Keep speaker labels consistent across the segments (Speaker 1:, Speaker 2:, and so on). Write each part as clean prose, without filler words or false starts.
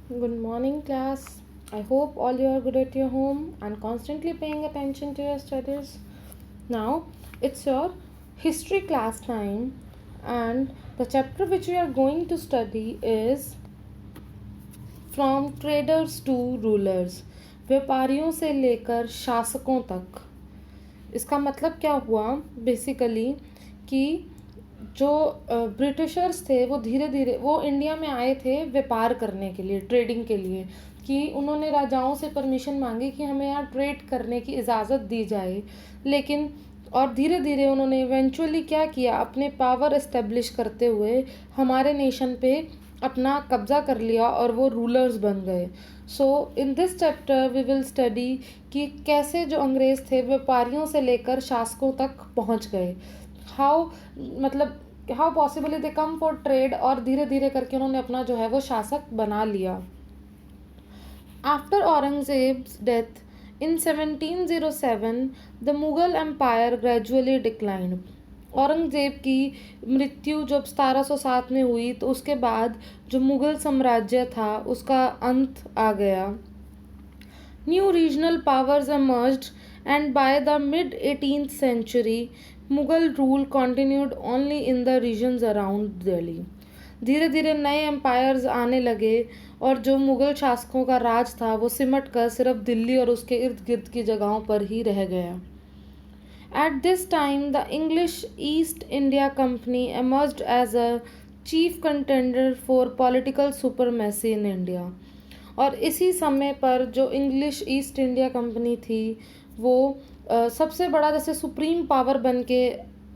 Speaker 1: Good morning, class. I hope all you are good at your home and constantly paying attention to your studies. Now, it's your history class time, and the chapter which we are going to study is From Traders to Rulers, व्यापारियों से लेकर शासकों तक। इसका मतलब क्या हुआ basically कि जो ब्रिटिशर्स थे वो धीरे धीरे वो इंडिया में आए थे व्यापार करने के लिए, ट्रेडिंग के लिए, कि उन्होंने राजाओं से परमिशन मांगी कि हमें यहाँ ट्रेड करने की इजाज़त दी जाए। लेकिन और धीरे धीरे उन्होंने इवेंचुअली क्या किया, अपने पावर इस्टेब्लिश करते हुए हमारे नेशन पे अपना कब्ज़ा कर लिया और वो रूलर्स बन गए। So in this chapter we will study कि कैसे जो अंग्रेज़ थे व्यापारियों से लेकर शासकों तक पहुंच गए। हाउ मतलब how possibly they come for trade, और धीरे धीरे करके उन्होंने अपना जो है वो शासक बना लिया। After Aurangzeb's death in 1707 the Mughal empire gradually declined. Aurangzeb की मृत्यु जब 1707 में हुई तो उसके बाद जो मुग़ल साम्राज्य था उसका अंत आ गया। New regional powers emerged, and by the mid 18th century, Mughal rule continued only in the regions around Delhi. धीरे धीरे नए एम्पायर्स आने लगे और जो मुग़ल शासकों का राज था वो सिमट कर सिर्फ दिल्ली और उसके इर्द गिर्द की जगहों पर ही रह गया। At this time, the English East India Company emerged as a chief contender for political supremacy in India. और इसी समय पर जो इंग्लिश ईस्ट इंडिया कंपनी थी वो सबसे बड़ा जैसे सुप्रीम पावर बन के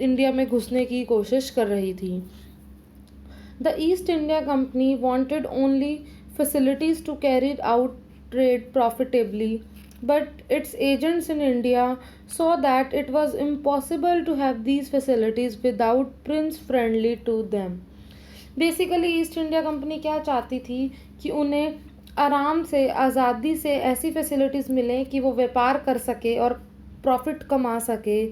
Speaker 1: इंडिया में घुसने की कोशिश कर रही थी। The East India company wanted only facilities to carry out trade profitably, but its agents in India saw that it was impossible to have these facilities without prince friendly to them. Basically east India company क्या चाहती थी कि उन्हें आराम से आज़ादी से ऐसी फैसिलिटीज़ मिलें कि वो व्यापार कर सके और प्रॉफिट कमा सके।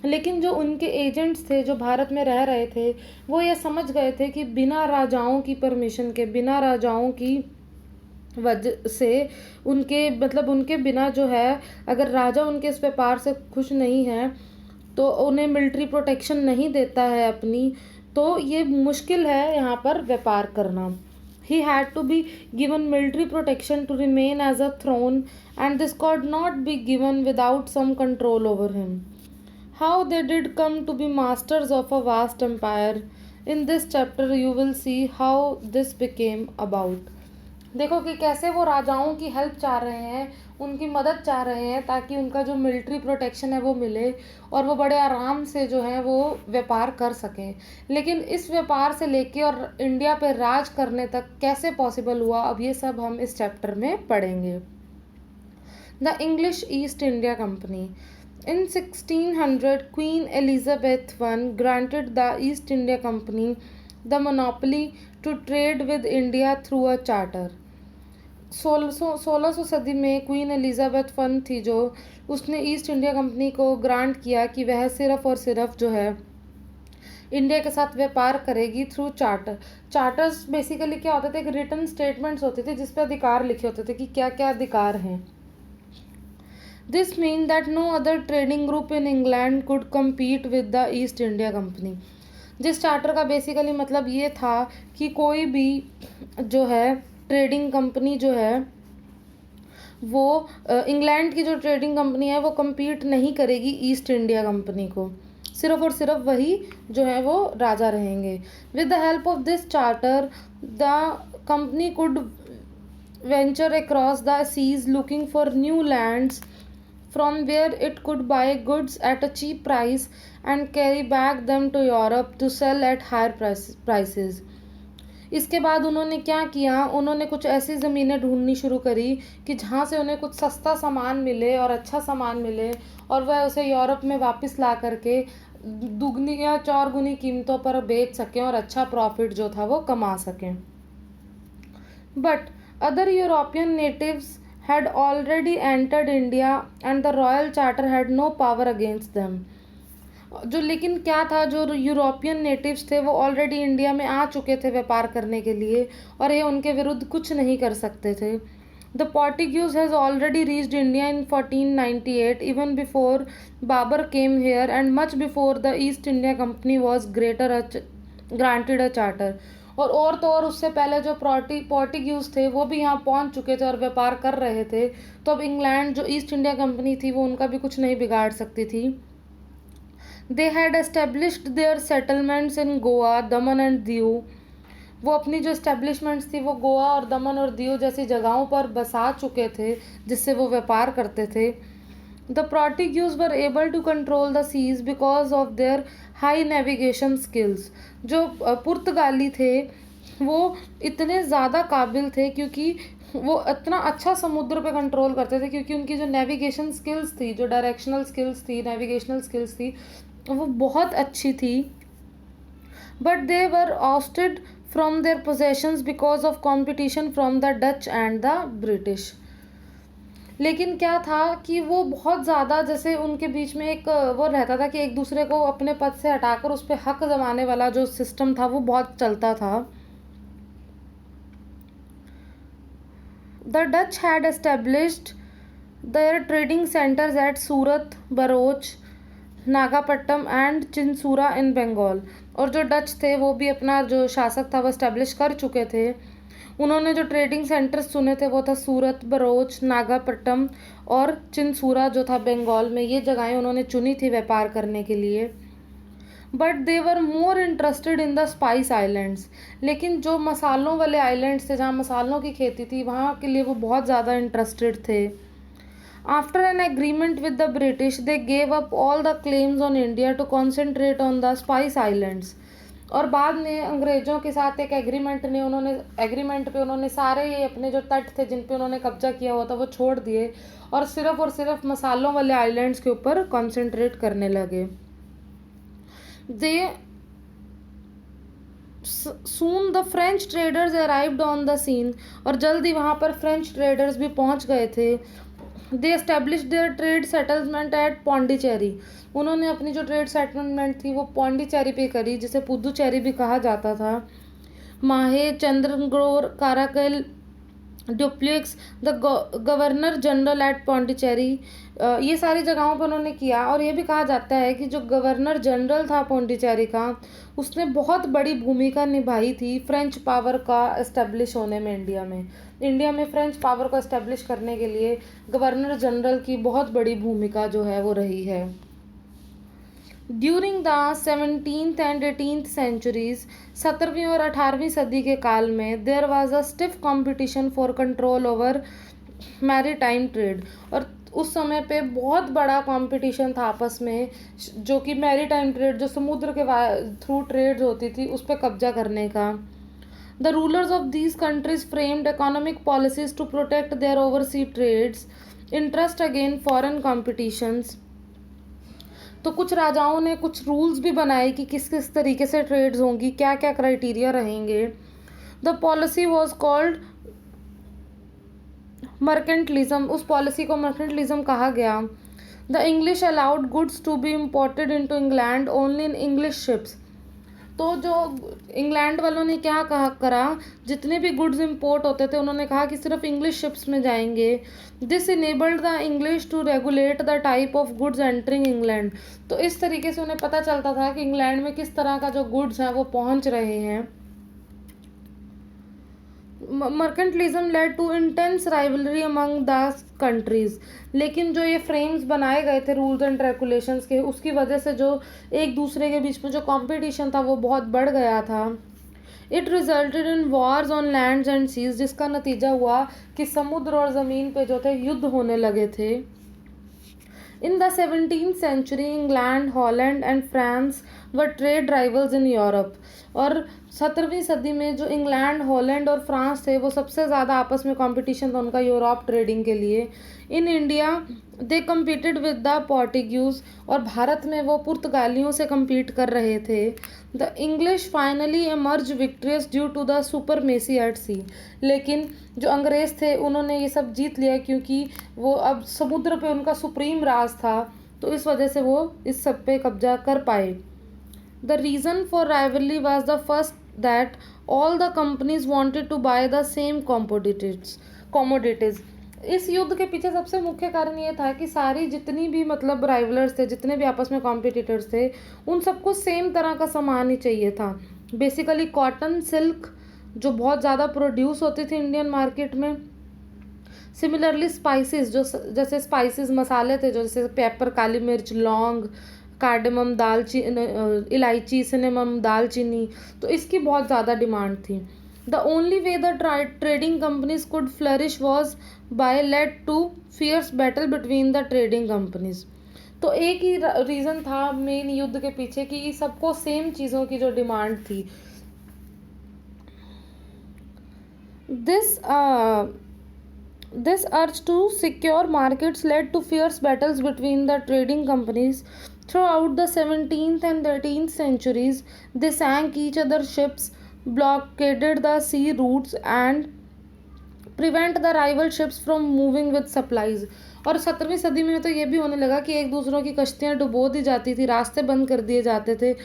Speaker 1: लेकिन जो उनके एजेंट्स थे जो भारत में रह रहे थे वो ये समझ गए थे कि बिना राजाओं की परमिशन के, बिना राजाओं की वजह से, उनके बिना जो है, अगर राजा उनके इस व्यापार से खुश नहीं है तो उन्हें मिलिट्री प्रोटेक्शन नहीं देता है अपनी, तो ये मुश्किल है यहाँ पर व्यापार करना। He had to be given military protection to remain as a throne, and this could not be given without some control over him. How they did come to be masters of a vast empire. In this chapter you will see how this became about. देखो कि कैसे वो राजाओं की help चाह रहे हैं, उनकी मदद चाह रहे हैं ताकि उनका जो मिलिट्री प्रोटेक्शन है वो मिले और वो बड़े आराम से जो है वो व्यापार कर सकें। लेकिन इस व्यापार से लेके और इंडिया पे राज करने तक कैसे पॉसिबल हुआ, अब ये सब हम इस चैप्टर में पढ़ेंगे। The English east India company. In 1600, Queen Elizabeth I granted the East India Company the monopoly to trade with India through a charter. 1600 सदी में क्वीन एलिजाबेथ वन थी जो उसने ईस्ट इंडिया कंपनी को ग्रांट किया कि वह सिर्फ और सिर्फ जो है इंडिया के साथ व्यापार करेगी थ्रू चार्टर। चार्टर्स बेसिकली क्या होते थे, एक रिटन स्टेटमेंट्स होते थे जिस पे अधिकार लिखे होते थे कि क्या क्या अधिकार हैं। This mean that no other trading group in England could compete with the East India Company. जिस चार्टर का बेसिकली मतलब ये था कि कोई भी जो है ट्रेडिंग कंपनी जो है वो इंग्लैंड की जो ट्रेडिंग कंपनी है वो कम्पीट नहीं करेगी ईस्ट इंडिया कंपनी को, सिर्फ और सिर्फ वही जो है वो राजा रहेंगे। With the help of this charter the company could venture across the seas looking for new lands from where it could buy goods at a cheap price and carry back them to Europe to sell at higher prices. इसके बाद उन्होंने क्या किया, उन्होंने कुछ ऐसी ज़मीनें ढूंढनी शुरू करी कि जहाँ से उन्हें कुछ सस्ता सामान मिले और अच्छा सामान मिले और वह उसे यूरोप में वापस ला करके दुगनी या चार गुनी कीमतों पर बेच सकें और अच्छा प्रॉफिट जो था वो कमा सकें। But other European natives had already entered India and the royal charter had no power against them. जो लेकिन क्या था, जो यूरोपियन नेटिव्स थे वो ऑलरेडी इंडिया में आ चुके थे व्यापार करने के लिए, और ये उनके विरुद्ध कुछ नहीं कर सकते थे. The Portuguese has already reached India in 1498, even before Babur came here and much before the East India Company was granted a charter. और तो और उससे पहले जो पोर्टुगीज थे वो भी यहाँ पहुँच चुके थे और व्यापार कर रहे थे. तो अब इंग्लैंड जो ईस्ट इंडिया कंपनी थी वो उनका भी कुछ नहीं बिगाड़ सकती थी. They had established their settlements in Goa, Daman and Diu. वो अपनी जो इस्टेब्लिशमेंट्स थी वो गोवा और दमन और दीव जैसी जगहों पर बसा चुके थे जिससे वो व्यापार करते थे. The Portuguese were able to control the seas because of their high navigation skills. जो पुर्तगाली थे वो इतने ज़्यादा काबिल थे क्योंकि वो इतना अच्छा समुद्र पे कंट्रोल करते थे, क्योंकि उनकी जो नेविगेशन स्किल्स थी, जो डायरेक्शनल स्किल्स थी, नेविगेशनल स्किल्स थी, वो बहुत अच्छी थी. But they were Oersted from their possessions because of competition from the Dutch and the British. लेकिन क्या था कि वो बहुत ज़्यादा, जैसे उनके बीच में एक वो रहता था कि एक दूसरे को अपने पद से हटाकर उस पर हक जमाने वाला जो सिस्टम था वो बहुत चलता था. The Dutch had established their trading centres at Surat, Broach, Nagapatam and Chinsurah इन बंगाल. और जो डच थे वो भी अपना जो शासक था वो इस्टेब्लिश कर चुके थे. उन्होंने जो ट्रेडिंग सेंटर्स चुने थे वो था सूरत, बरोच, नागापट्टम और चिंसूरा जो था बंगाल में. ये जगहें उन्होंने चुनी थी व्यापार करने के लिए. But they were more interested in the spice islands. लेकिन जो मसालों वाले आइलैंड्स थे जहाँ मसालों की खेती थी वहाँ के लिए वो बहुत ज़्यादा इंटरेस्टेड थे. After an agreement with the British, they gave up all the claims on India to concentrate on the Spice Islands. और बाद में अंग्रेज़ों के साथ एक एग्रीमेंट पे उन्होंने सारे ये अपने जो तट थे जिन पे उन्होंने कब्जा किया हुआ था वो छोड़ दिए और सिर्फ मसालों वाले आइलैंड्स के ऊपर कंसंट्रेट करने लगे. They soon the French traders arrived on the scene. और जल्दी वहाँ पर फ्रेंच ट्रेडर्स भी पहुँच गए थे. They establish their trade settlement at Pondicherry. उन्होंने अपनी जो ट्रेड सेटलमेंट थी वो पौंडीचेरी पे करी, जिसे पुदुचेरी भी कहा जाता था. Mahe, Chandernagore, Karaikal, Dupleix, the governor general at Pondicherry, ये सारी जगहों पर उन्होंने किया. और ये भी कहा जाता है कि जो गवर्नर जनरल था पौंडीचेरी का उसने बहुत बड़ी भूमिका निभाई थी फ्रेंच पावर का इस्टेब्लिश होने में. इंडिया में फ्रेंच पावर को इस्टेब्लिश करने के लिए गवर्नर जनरल की बहुत बड़ी भूमिका जो है वो रही है. During the 17th and 18th centuries, 17वीं और 18वीं सदी के काल में there was a stiff competition for control over maritime trade. और उस समय पे बहुत बड़ा कंपटीशन था आपस में, जो कि मैरीटाइम ट्रेड, जो समुद्र के थ्रू ट्रेड होती थी, उस पर कब्जा करने का. The rulers of these countries framed economic policies to protect their oversea trades, interest again foreign competitions. तो कुछ राजाओं ने कुछ रूल्स भी बनाए कि किस किस तरीके से ट्रेड्स होंगी, क्या क्या क्राइटेरिया रहेंगे. The policy was called mercantilism. उस पॉलिसी को मर्केंटलिज्म कहा गया. The English allowed goods to be imported into England only in English ships. तो जो इंग्लैंड वालों ने क्या करा, जितने भी गुड्स इंपोर्ट होते थे उन्होंने कहा कि सिर्फ इंग्लिश शिप्स में जाएंगे. This enabled the English to regulate the type of goods entering England. तो इस तरीके से उन्हें पता चलता था कि इंग्लैंड में किस तरह का जो गुड्स हैं वो पहुंच रहे हैं. Mercantilism led to intense rivalry among the countries. लेकिन जो ये फ्रेम्स बनाए गए थे रूल्स एंड रेगुलेशंस के, उसकी वजह से जो एक दूसरे के बीच में जो कंपटीशन था वो बहुत बढ़ गया था. It resulted in wars on lands and seas, जिसका नतीजा हुआ कि समुद्र और ज़मीन पे जो थे युद्ध होने लगे थे. In the 17th century, England, Holland and France were trade rivals in Europe. और 17वीं सदी में जो इंग्लैंड, हॉलैंड और फ्रांस थे वो सबसे ज़्यादा आपस में कंपटीशन था उनका यूरोप ट्रेडिंग के लिए. In India they competed with the Portuguese. और भारत में वो पुर्तगालियों से कम्पीट कर रहे थे. The English finally emerge victorious due to the supremacy at sea. लेकिन जो अंग्रेज़ थे उन्होंने ये सब जीत लिया क्योंकि वो अब समुद्र पे उनका सुप्रीम राज था. तो इस वजह से वो इस सब पे कब्जा कर पाए। The reason for rivalry was the first that all the companies wanted to buy the same commodities. इस युद्ध के पीछे सबसे मुख्य कारण ये था कि सारी जितनी भी मतलब राइवलर्स थे, जितने भी आपस में कॉम्पिटिटर्स थे, उन सबको सेम तरह का सामान ही चाहिए था। बेसिकली कॉटन, सिल्क जो बहुत ज़्यादा प्रोड्यूस होती थी इंडियन मार्केट में। सिमिलरली स्पाइसेस, जो जैसे स्पाइसेस मसाले थे, जो जैसे पेपर, काली मिर्च, लौंग, कार्डेमम, दालचीनी, इलायची, सिनेमम, दालचीनी, तो इसकी बहुत ज़्यादा डिमांड थी। The only way the trading companies could flourish was by led to fierce battle between the trading companies. तो एक ही रीज़न था मेन युद्ध के पीछे कि सबको सेम चीज़ों की जो डिमांड थी। This This urge to secure markets led to fierce battles between the trading companies. Throughout the 17th and 13th centuries, they sank each other's ships, blockaded the sea routes, and prevent the rival ships from moving with supplies. और 17वीं सदी में तो ये भी होने लगा कि एक दूसरों की कश्तियाँ डुबो दी जाती थी, रास्ते बंद कर दिए जाते थे,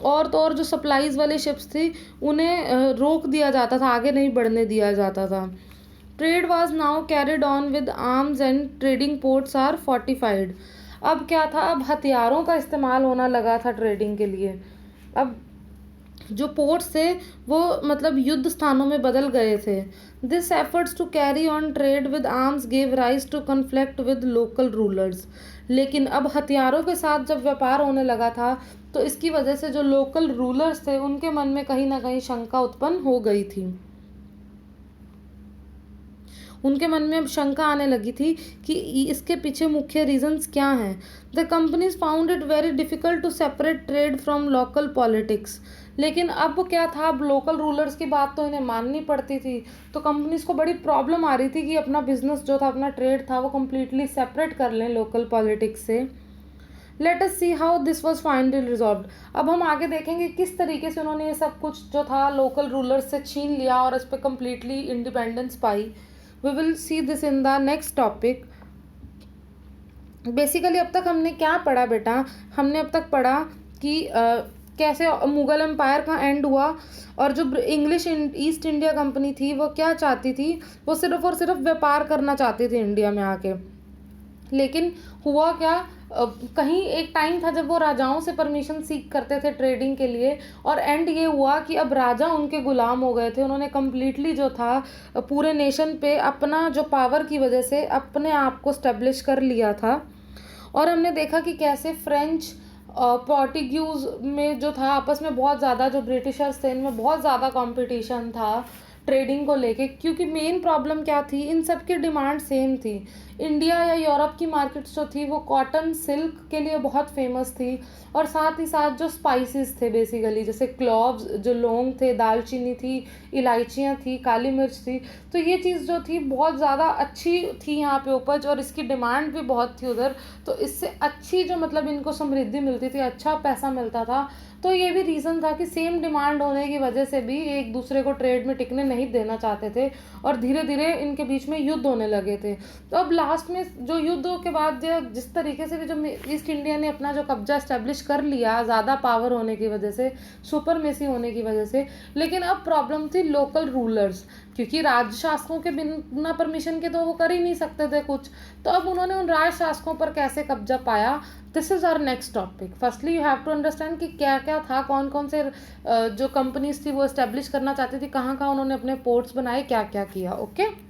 Speaker 1: और तो और जो सप्लाईज वाली शिप्स थी उन्हें रोक दिया जाता था, आगे नहीं बढ़ने दिया जाता था। Trade was now carried on with arms and trading ports are fortified. अब क्या था, अब हथियारों का इस्तेमाल होना लगा था ट्रेडिंग के लिए। अब जो पोर्ट्स थे वो मतलब युद्ध स्थानों में बदल गए थे। This efforts to carry on trade with arms gave rise to conflict with local rulers. लेकिन अब हथियारों के साथ जब व्यापार होने लगा था तो इसकी वजह से जो लोकल रूलर्स थे उनके मन में कहीं ना कहीं शंका उत्पन्न हो गई थी। उनके मन में अब शंका आने लगी थी कि इसके पीछे मुख्य रीजंस क्या हैं। The companies found it very difficult to separate trade from local politics. लेकिन अब क्या था, अब लोकल रूलर्स की बात तो इन्हें माननी पड़ती थी, तो कंपनीज को बड़ी प्रॉब्लम आ रही थी कि अपना बिजनेस जो था, अपना ट्रेड था, वो कम्प्लीटली सेपरेट कर लें लोकल पॉलिटिक्स से। Let us see how this was finally resolve. अब हम आगे देखेंगे किस तरीके से उन्होंने ये सब कुछ जो था लोकल रूलर्स से छीन लिया और इस पर completely independence pi. We will see this in the next topic. Basically अब तक हमने क्या पढ़ा बेटा, हमने अब तक पढ़ा कि कैसे मुग़ल एम्पायर का एंड हुआ, और जो इंग्लिश ईस्ट इंडिया कंपनी थी वो क्या चाहती थी, वो सिर्फ और सिर्फ व्यापार करना चाहती थी इंडिया में आके। लेकिन हुआ क्या, कहीं एक टाइम था जब वो राजाओं से परमिशन सीख करते थे ट्रेडिंग के लिए, और एंड ये हुआ कि अब राजा उनके गुलाम हो गए थे। उन्होंने कम्प्लीटली जो था पूरे नेशन पे अपना जो पावर की वजह से अपने आप को स्टेब्लिश कर लिया था। और हमने देखा कि कैसे फ्रेंच, पोर्टुगीज़ में जो था आपस में बहुत ज़्यादा, जो ब्रिटिशर्स थे इनमें बहुत ज़्यादा कंपटीशन था ट्रेडिंग को लेके, क्योंकि मेन प्रॉब्लम क्या थी, इन सब की डिमांड सेम थी। इंडिया या यूरोप की मार्केट्स जो थी वो कॉटन, सिल्क के लिए बहुत फेमस थी, और साथ ही साथ जो स्पाइसेस थे बेसिकली, जैसे क्लोव्स, जो लौंग थे, दालचीनी थी, इलायचियाँ थी, काली मिर्च थी, तो ये चीज़ जो थी बहुत ज़्यादा अच्छी थी यहाँ पे उपज, और इसकी डिमांड भी बहुत थी उधर, तो इससे अच्छी जो मतलब इनको समृद्धि मिलती थी, अच्छा पैसा मिलता था। तो ये भी रीज़न था कि सेम डिमांड होने की वजह से भी एक दूसरे को ट्रेड में टिकने नहीं देना चाहते थे, और धीरे धीरे इनके बीच में युद्ध होने लगे थे। तो अब लास्ट में जो युद्धों के बाद जिस तरीके से भी जो ईस्ट इंडिया ने अपना जो कब्जा इस्टेब्लिश कर लिया, ज़्यादा पावर होने की वजह से, सुपरमेसी होने की वजह से, लेकिन अब प्रॉब्लम थी लोकल रूलर्स, क्योंकि राज शासकों के बिना परमिशन के तो वो कर ही नहीं सकते थे कुछ। तो अब उन्होंने उन राज शासकों पर कैसे कब्जा पाया, this is our next topic. Firstly you have to understand कि क्या क्या था, कौन कौन से जो कंपनीज थी वो इस्टेब्लिश करना चाहती थी, कहाँ कहाँ उन्होंने अपने पोर्ट्स बनाए, क्या क्या किया। ओके।